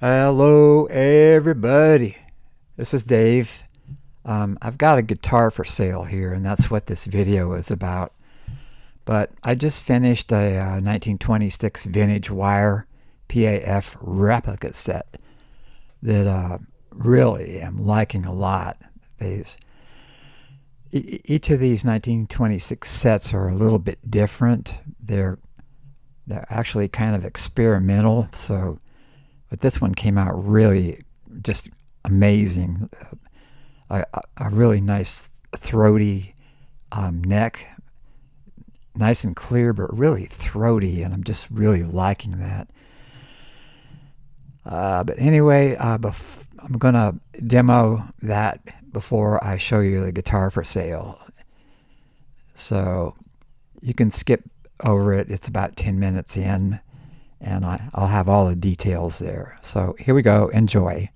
Hello, everybody. This is Dave. I've got a guitar for sale here, and that's what this video is about. But I just finished a 1926 vintage wire PAF replica set that really am liking a lot. Each of these 1926 sets are a little bit different. They're actually kind of experimental, but this one came out really just amazing. A really nice throaty neck, nice and clear, but really throaty, and I'm just really liking that. But anyway, I'm going to demo that before I show you the guitar for sale. So you can skip over it. It's about 10 minutes in, and I'll have all the details there. So here we go. Enjoy.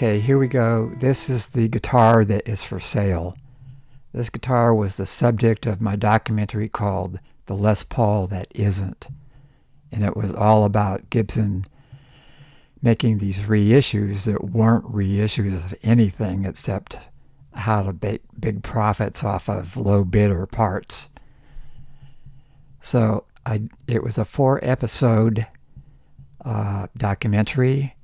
Okay, here we go. This is the guitar that is for sale. This guitar was the subject of my documentary called The Les Paul That Isn't. And it was all about Gibson making these reissues that weren't reissues of anything except how to make big profits off of low bidder parts. So it was a 4-episode documentary.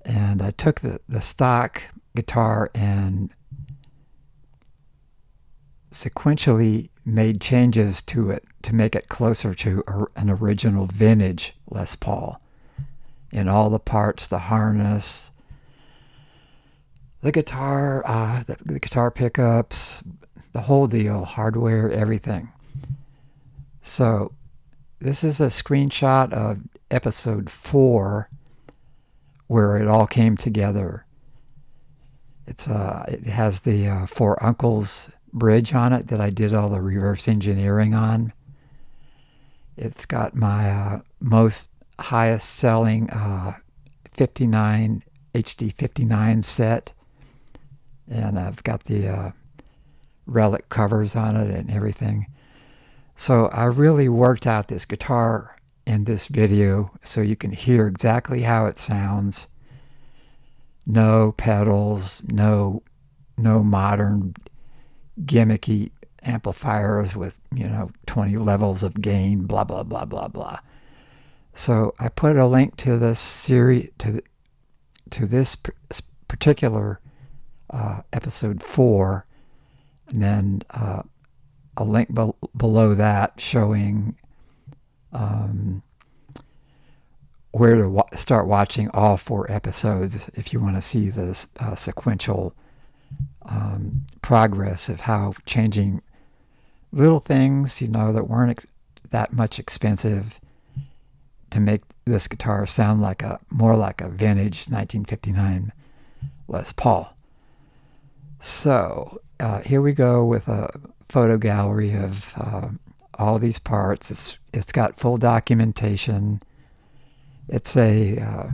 And I took the stock guitar and sequentially made changes to it to make it closer to an original vintage Les Paul. In all the parts, the harness, the guitar, the guitar pickups, the whole deal, hardware, everything. So this is a screenshot of episode 4, where it all came together. It has the Four Uncles bridge on it that I did all the reverse engineering on. It's got my most highest selling 59 HD 59 set, and I've got the relic covers on it and everything. So I really worked out this guitar in this video so you can hear exactly how it sounds. No pedals, no modern gimmicky amplifiers with 20 levels of gain, blah blah blah blah blah. So I put a link to this series, to this particular episode 4, and then a link below that showing where to start watching all 4 episodes if you want to see this sequential progress of how changing little things, that weren't that much expensive to make this guitar sound more like a vintage 1959 Les Paul. So here we go with a photo gallery of all these parts. It's got full documentation. It's got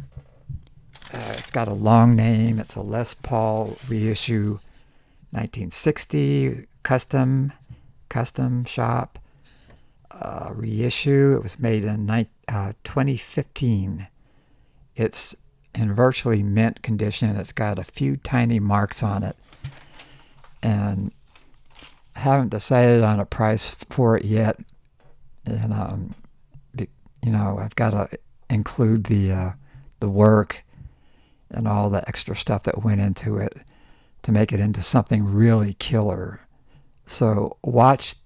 a long name. It's a Les Paul Reissue 1960 custom shop reissue. It was made in 2015. It's in virtually mint condition. It's got a few tiny marks on it, and I haven't decided on a price for it yet. And I've got to include the work and all the extra stuff that went into it to make it into something really killer. So watch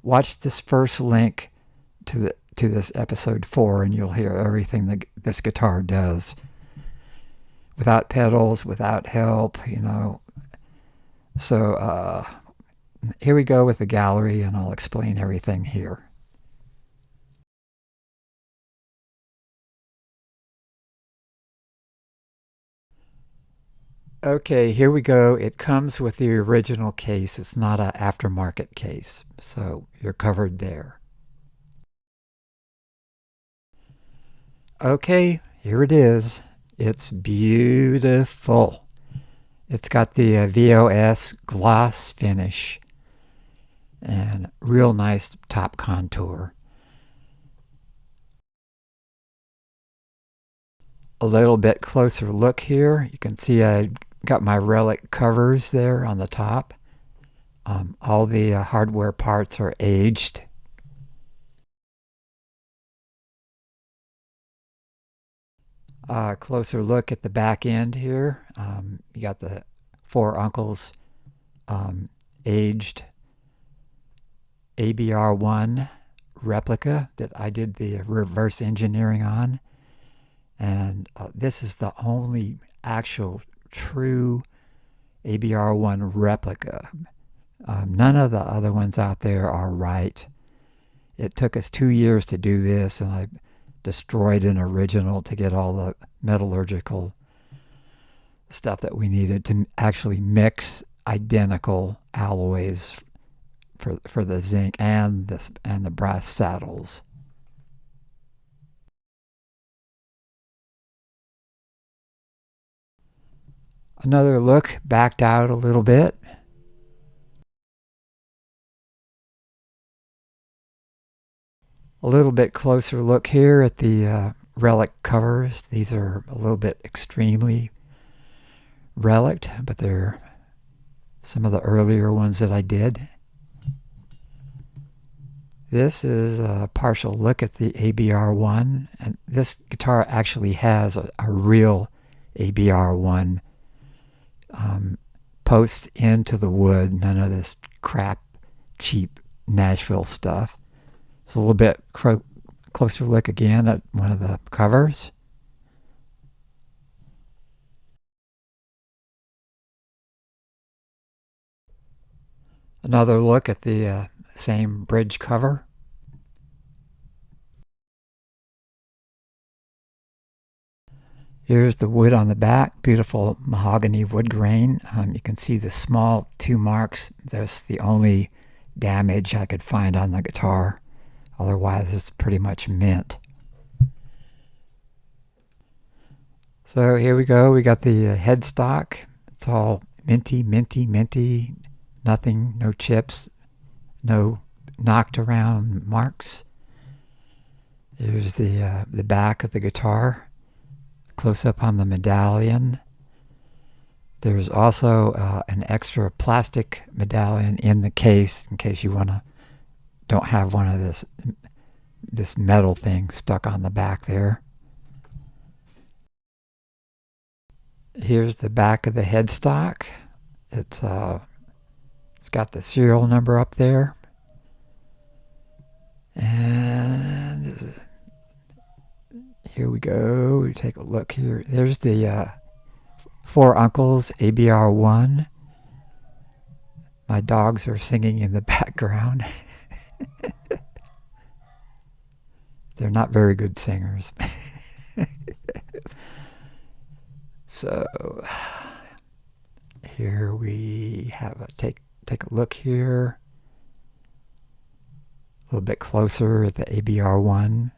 this first link to this episode 4, and you'll hear everything that this guitar does without pedals, without help. So here we go with the gallery, and I'll explain everything here. Okay, here we go. It comes with the original case. It's not an aftermarket case, so you're covered there. Okay, here it is. It's beautiful. It's got the VOS gloss finish and real nice top contour. A little bit closer look here. You can see I got my relic covers there on the top. All the hardware parts are aged. Closer look at the back end here. You got the Four Uncles aged ABR1 replica that I did the reverse engineering on. And this is the only actual true ABR1 replica. None of the other ones out there are right. It took us 2 years to do this, and I destroyed an original to get all the metallurgical stuff that we needed to actually mix identical alloys for the zinc and the brass saddles. Another look, backed out a little bit. A little bit closer look here at the relic covers. These are a little bit extremely relic, but they're some of the earlier ones that I did. This is a partial look at the ABR1, and this guitar actually has a real ABR1 posts into the wood, none of this crap, cheap Nashville stuff. It's a little bit closer look again at one of the covers. Another look at the same bridge cover. Here's the wood on the back, beautiful mahogany wood grain. You can see the small 2 marks. That's the only damage I could find on the guitar. Otherwise, it's pretty much mint. So here we go. We got the headstock. It's all minty, minty, minty. Nothing, no chips, no knocked around marks. There's the back of the guitar. Close up on the medallion. There's also an extra plastic medallion in the case in case you don't have one of this metal thing stuck on the back there. Here's the back of the headstock. It's got the serial number up there. And here we go. We take a look here. There's the Four Uncles ABR1. My dogs are singing in the background. They're not very good singers. So here we have take a look here. A little bit closer at the ABR1.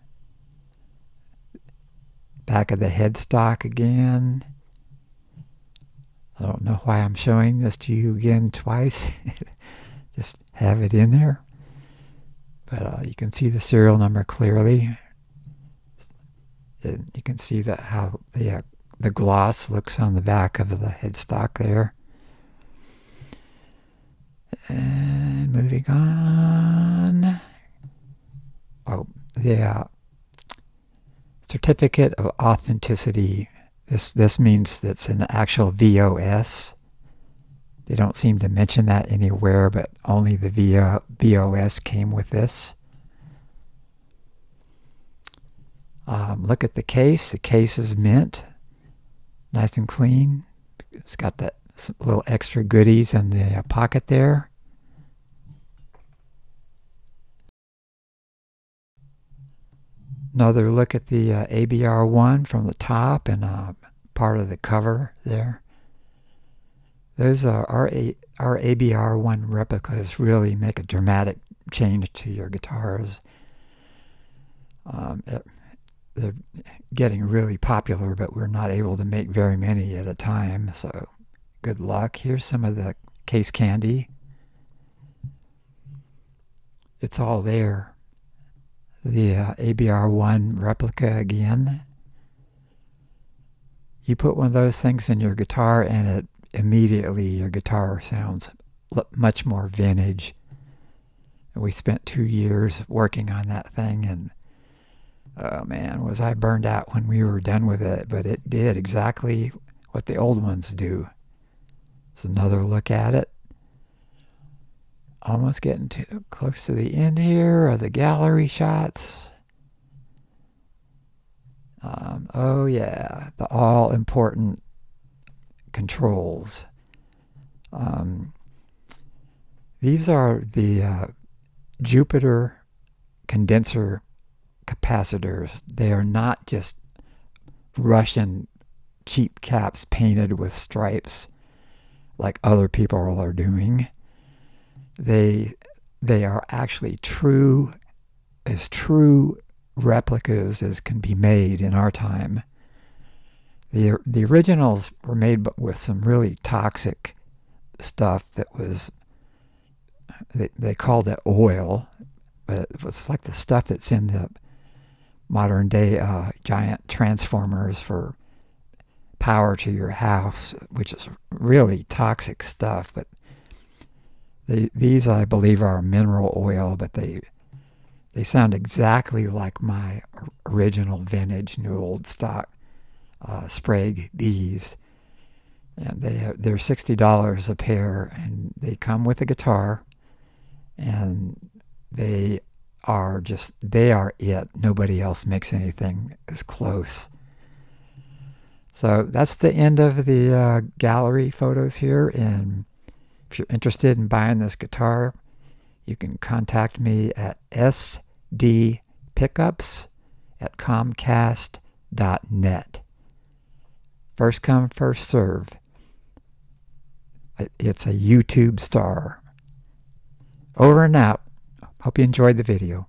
Back of the headstock again. I don't know why I'm showing this to you again twice. Just have it in there. But you can see the serial number clearly. And you can see that how the gloss looks on the back of the headstock there. And moving on. Oh, the certificate of authenticity. This means that's an actual VOS. They don't seem to mention that anywhere, but only the VOS came with this. Look at the case. The case is mint. Nice and clean. It's got that little extra goodies in the pocket there. Another look at the ABR1 from the top and part of the cover there. Those are our ABR1 replicas really make a dramatic change to your guitars. They're getting really popular, but we're not able to make very many at a time, so good luck. Here's some of the case candy. It's all there. The ABR1 replica again. You put one of those things in your guitar and immediately your guitar sounds much more vintage. We spent 2 years working on that thing, and oh man, was I burned out when we were done with it, but it did exactly what the old ones do. It's another look at it. Almost getting too close to the end here of the gallery shots. Oh yeah, the all-important controls. These are the Jupiter condenser capacitors. They are not just Russian cheap caps painted with stripes like other people are doing. They are actually true replicas as can be made in our time. The originals were made with some really toxic stuff that was, they called it oil, but it was like the stuff that's in the modern day giant transformers for power to your house, which is really toxic stuff. But these, I believe, are mineral oil, but they sound exactly like my original vintage new old stock Sprague Bees. And they're $60 a pair, and they come with a guitar, and they are it. Nobody else makes anything as close. So that's the end of the gallery photos here, and if you're interested in buying this guitar, you can contact me at sdpickups@comcast.net. First come, first serve. It's a YouTube star. Over and out. Hope you enjoyed the video.